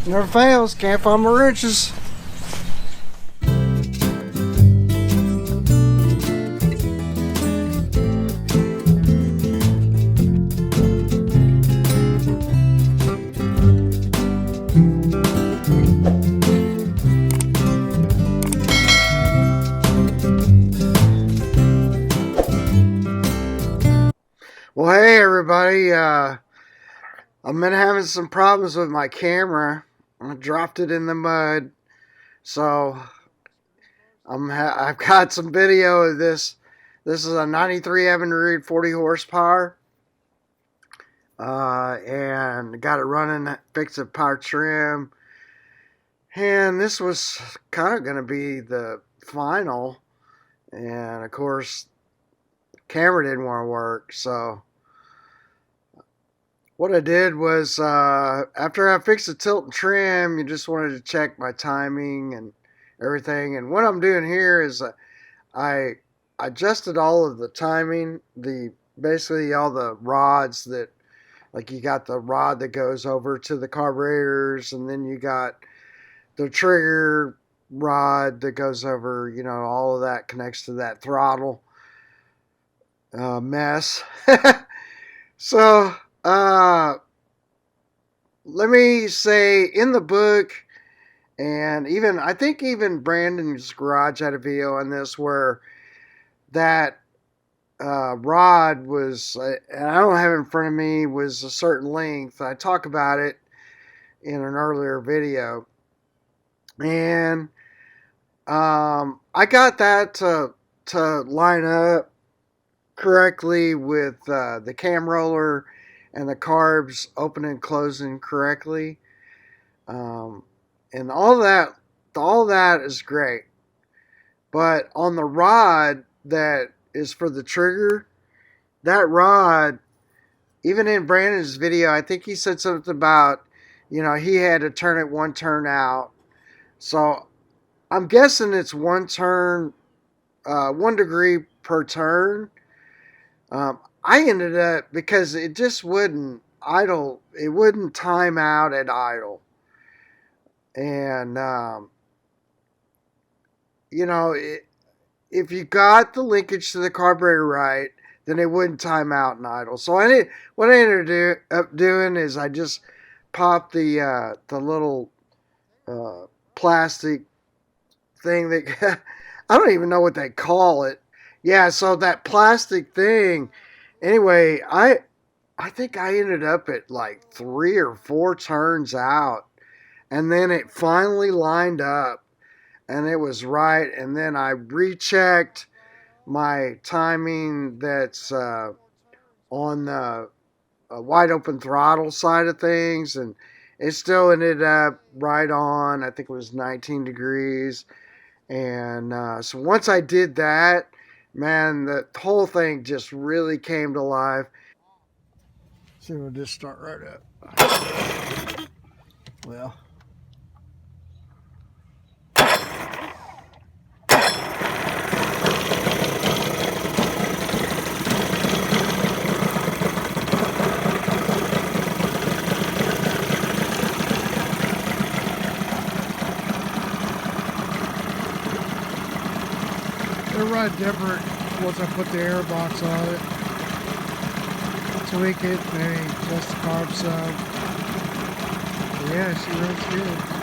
Never fails. Can't find my wrenches. Well, hey everybody. I've been having some problems with my camera. I dropped it in the mud, so I've got some video of this. This is a '93 Evinrude 40 horsepower, and got it running. Fixed the power trim, and this was kind of going to be the final. And of course, the camera didn't want to work, so what I did was, after I fixed the tilt and trim, you just wanted to check my timing and everything. And what I'm doing here is I adjusted all of the timing, basically all the rods that, like you got the rod that goes over to the carburetors, and then you got the trigger rod that goes over, all of that connects to that throttle mess. So, let me say, in the book, and I think even Brandon's Garage had a video on this where that rod was, and I don't have it in front of me, was a certain length. I talk about it in an earlier video, and I got that to line up correctly with the cam roller and the carbs opening and closing correctly, and all that is great. But on the rod that is for the trigger, that rod, even in Brandon's video, I think he said something about, he had to turn it one turn out. So I'm guessing it's one turn, 1 degree per turn. I ended up, because it just wouldn't idle, it wouldn't time out at idle. And, if you got the linkage to the carburetor right, then it wouldn't time out and idle. So what I ended up doing is I just popped the little plastic thing that, I don't even know what they call it. Yeah, so that plastic thing. Anyway, I think I ended up at like 3 or 4 turns out, and then it finally lined up, and it was right. And then I rechecked my timing that's on the wide open throttle side of things, and it still ended up right on. I think it was 19 degrees. And so once I did that, man, the whole thing just really came to life. See, we'll just start right up. Well, they're right different once I put the air box on it. Tweak it, maybe adjust the carb sub. Yeah, she runs good.